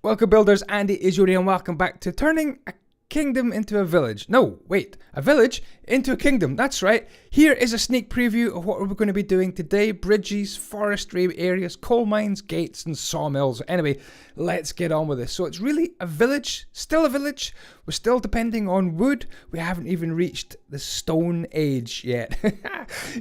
Welcome builders, Andyisyoda, and welcome back to turning a kingdom into a village. No, wait, a village into a kingdom, that's right. Here is a sneak preview of what we're going to be doing today. Bridges, forestry areas, coal mines, gates and sawmills. Anyway, let's get on with this. So it's really a village, still a village. We're still depending on wood. We haven't even reached the stone age yet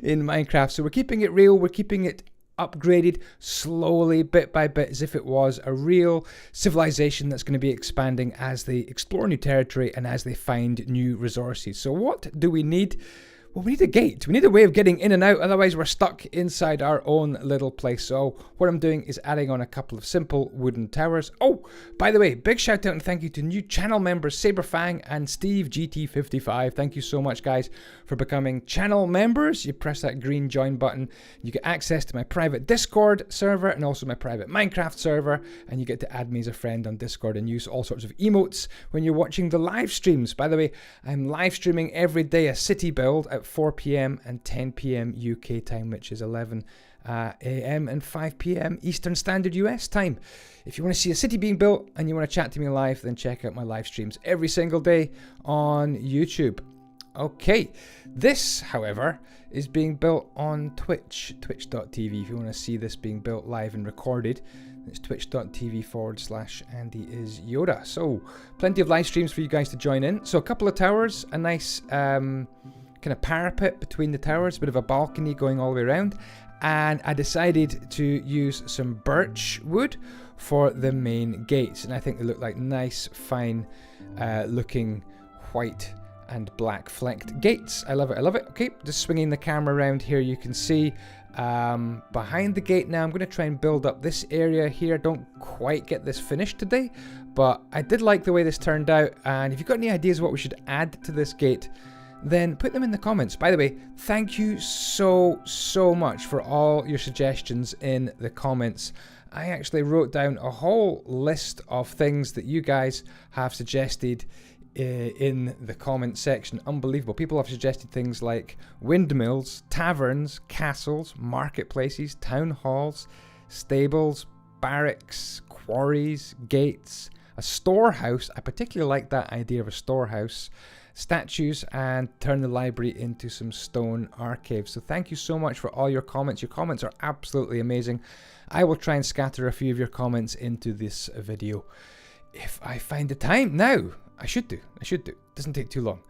in Minecraft. So we're keeping it real, we're keeping it upgraded slowly, bit by bit, as if it was a real civilization that's going to be expanding as they explore new territory and as they find new resources. So what do we need? Well, we need a gate. We need a way of getting in and out, otherwise we're stuck inside our own little place. So what I'm doing is adding on a couple of simple wooden towers. Oh, by the way, big shout out and thank you to new channel members Saberfang and Steve GT55. Thank you so much, guys, for becoming channel members. You press that green join button, you get access to my private Discord server and also my private Minecraft server, and you get to add me as a friend on Discord and use all sorts of emotes when you're watching the live streams. By the way, I'm live streaming every day a city build at 4 p.m. and 10 p.m. UK time, which is 11 a.m. and 5 p.m. Eastern Standard US time. If you want to see a city being built and you want to chat to me live, then check out my live streams every single day on YouTube. Okay, this, however, is being built on Twitch, twitch.tv. If you want to see this being built live and recorded, it's twitch.tv/Andyisyoda. So, plenty of live streams for you guys to join in. So, a couple of towers, a nice kind of parapet between the towers, a bit of a balcony going all the way around, and I decided to use some birch wood for the main gates, and I think they look like nice, fine looking white and black flecked gates. I love it, I love it. Okay, just swinging the camera around here, you can see behind the gate now. I'm going to try and build up this area here. Don't quite get this finished today, but I did like the way this turned out, and if you've got any ideas what we should add to this gate, then put them in the comments. By the way, thank you so much for all your suggestions in the comments. I actually wrote down a whole list of things that you guys have suggested in the comment section. Unbelievable. People have suggested things like windmills, taverns, castles, marketplaces, town halls, stables, barracks, quarries, gates, a storehouse. I particularly like that idea of a storehouse, statues, and turn the library into some stone archives. So thank you so much for all your comments. Your comments are absolutely amazing. I will try and scatter a few of your comments into this video if I find the time. Now, I should do. It doesn't take too long.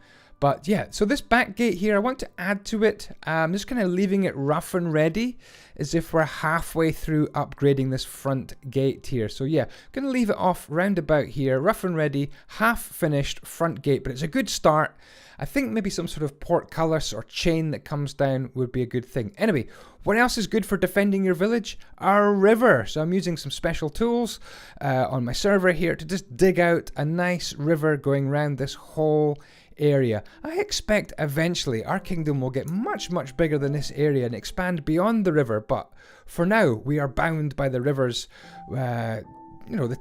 But yeah, so this back gate here, I want to add to it. I'm just kind of leaving it rough and ready, as if we're halfway through upgrading this front gate here. So yeah, going to leave it off round about here, rough and ready, half finished front gate, but it's a good start. I think maybe some sort of portcullis or chain that comes down would be a good thing. Anyway, what else is good for defending your village? Our river. So I'm using some special tools on my server here to just dig out a nice river going around this whole area. I expect eventually our kingdom will get much bigger than this area and expand beyond the river, but for now we are bound by the river's the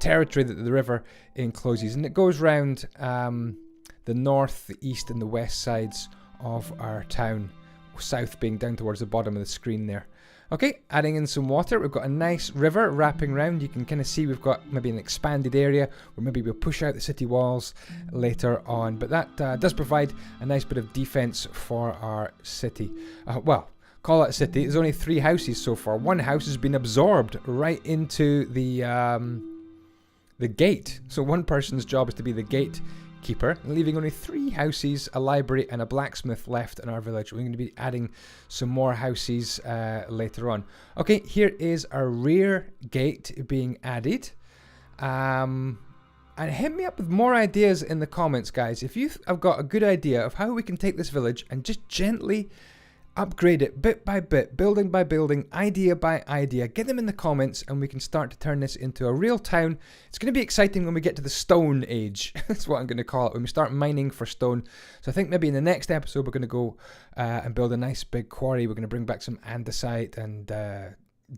territory that the river encloses, and it goes round the north, the east and the west sides of our town, south being down towards the bottom of the screen there. Okay, adding in some water. We've got a nice river wrapping around. You can kind of see we've got maybe an expanded area where maybe we'll push out the city walls later on. But that does provide a nice bit of defense for our city. Well, call it a city. There's only 3 houses so far. One house has been absorbed right into the gate. So one person's job is to be the gate keeper, leaving only 3 houses, a library and a blacksmith left in our village. We're going to be adding some more houses later on. Okay, here is our rear gate being added. And hit me up with more ideas in the comments, guys. If you've got a good idea of how we can take this village and just gently upgrade it bit by bit, building by building, idea by idea, get them in the comments and we can start to turn this into a real town. It's going to be exciting when we get to the stone age. That's what I'm going to call it, when we start mining for stone. So I think maybe in the next episode we're going to go and build a nice big quarry. We're going to bring back some andesite and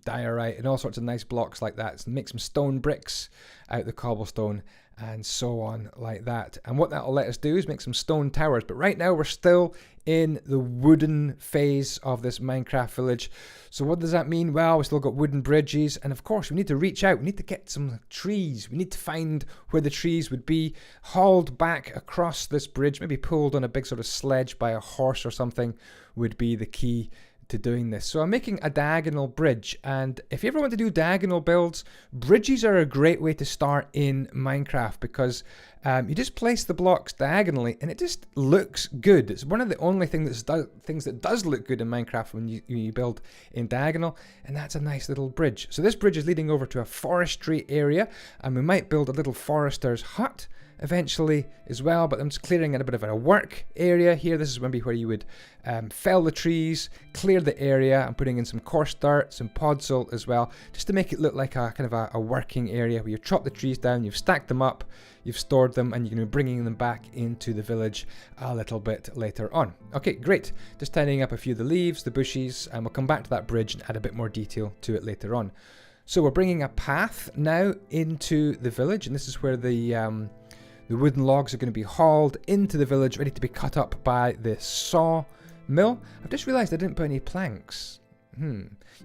diorite and all sorts of nice blocks like that. So make some stone bricks out the cobblestone and so on like that. And what that'll let us do is make some stone towers. But right now we're still in the wooden phase of this Minecraft village. So what does that mean? Well, we still got wooden bridges, and of course we need to reach out. We need to get some trees. We need to find where the trees would be, hauled back across this bridge, maybe pulled on a big sort of sledge by a horse or something would be the key to doing this. So I'm making a diagonal bridge, and if you ever want to do diagonal builds, bridges are a great way to start in Minecraft, because you just place the blocks diagonally and it just looks good. It's one of the only things that does look good in Minecraft when you build in diagonal, and that's a nice little bridge. So this bridge is leading over to a forestry area, and we might build a little forester's hut eventually as well, but I'm just clearing a bit of a work area here. This is maybe where you would fell the trees, clear the area. I'm putting in some coarse dirt, some pod salt as well, just to make it look like a kind of a working area where you've chopped the trees down, you've stacked them up, you've stored them, and you're going to be bringing them back into the village a little bit later on. Okay, great. Just tidying up a few of the leaves, the bushes, and we'll come back to that bridge and add a bit more detail to it later on. So we're bringing a path now into the village, and this is where the wooden logs are going to be hauled into the village, ready to be cut up by the saw mill. I've just realised I didn't put any planks.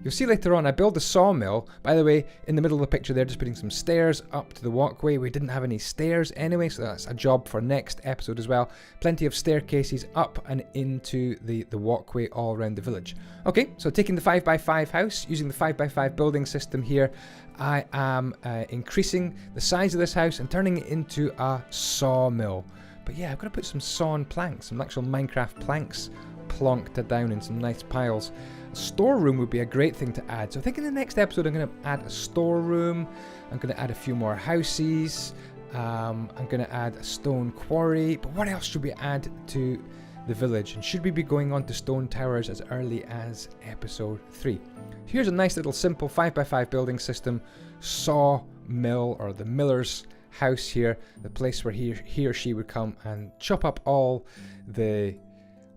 You'll see later on I build a sawmill. By the way, in the middle of the picture there, just putting some stairs up to the walkway. We didn't have any stairs anyway, so that's a job for next episode as well. Plenty of staircases up and into the walkway all around the village. Okay, so taking the 5x5 house, using the 5x5 building system here, I am increasing the size of this house and turning it into a sawmill. But yeah, I've got to put some sawn planks, some actual Minecraft planks plonked down in some nice piles. A storeroom would be a great thing to add. So I think in the next episode I'm going to add a storeroom. I'm going to add a few more houses. I'm going to add a stone quarry. But what else should we add to the village? And should we be going on to stone towers as early as episode 3? Here's a nice little simple 5x5 building system. Saw mill, or the miller's house here. The place where he or she would come and chop up all the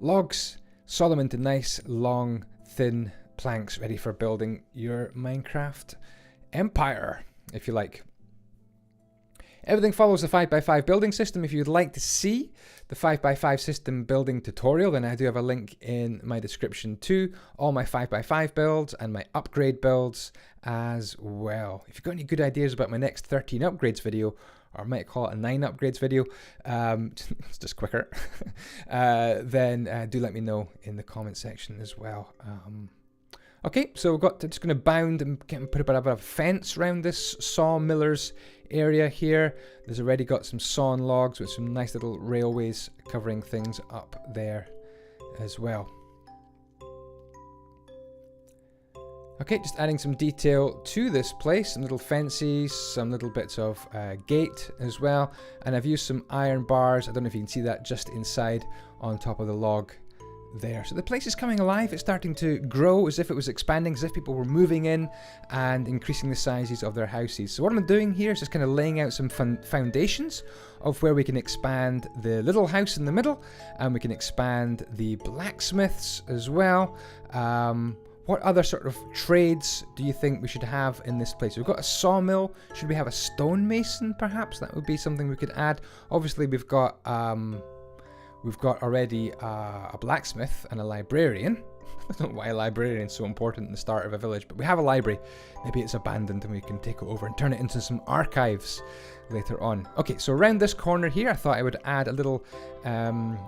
logs, saw them into nice, long, thin planks ready for building your Minecraft empire, if you like. Everything follows the 5x5 building system. If you'd like to see the 5x5 system building tutorial, then I do have a link in my description to all my 5x5 builds and my upgrade builds as well. If you've got any good ideas about my next 13 upgrades video, or I might call it a 9 upgrades video, it's just quicker, then do let me know in the comment section as well. Okay, so we've got just going to bound and put a bit of a fence around this sawmiller's area here. There's already got some sawn logs with some nice little railways covering things up there as well. Okay, just adding some detail to this place, some little fences, some little bits of gate as well, and I've used some iron bars. I don't know if you can see that just inside on top of the log there. So the place is coming alive. It's starting to grow as if it was expanding, as if people were moving in and increasing the sizes of their houses. So what I'm doing here is just kind of laying out some foundations of where we can expand the little house in the middle, and we can expand the blacksmiths as well. What other sort of trades do you think we should have in this place? We've got a sawmill. Should we have a stonemason, perhaps? That would be something we could add. Obviously, we've got already a blacksmith and a librarian. I don't know why a librarian is so important in the start of a village, but we have a library. Maybe it's abandoned and we can take it over and turn it into some archives later on. Okay, so around this corner here, I thought I would add a little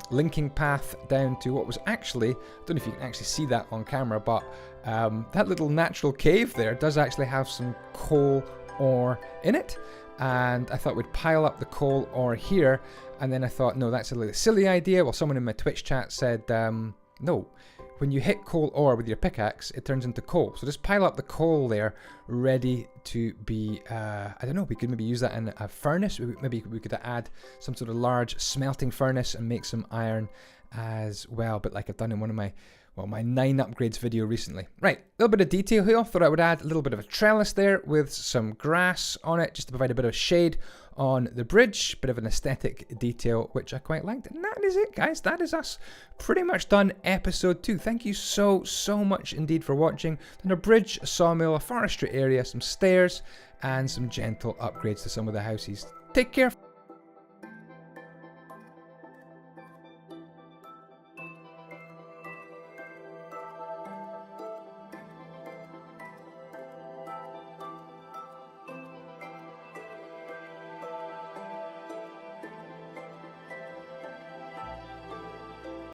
linking path down to what was actually, I don't know if you can actually see that on camera, but that little natural cave there does actually have some coal ore in it. And I thought we'd pile up the coal ore here, and then I thought, no, that's a little silly idea. Well, someone in my Twitch chat said, no, when you hit coal ore with your pickaxe, it turns into coal. So just pile up the coal there, ready to be, I don't know, we could maybe use that in a furnace. Maybe we could add some sort of large smelting furnace and make some iron as well, but like I've done in one well, my 9 upgrades video recently. Right, a little bit of detail here. Thought I would add a little bit of a trellis there with some grass on it, just to provide a bit of shade on the bridge, bit of an aesthetic detail, which I quite liked. And that is it, guys. That is us pretty much done episode 2. Thank you so much indeed for watching. Then a bridge, a sawmill, a forestry area, some stairs, and some gentle upgrades to some of the houses. Take care.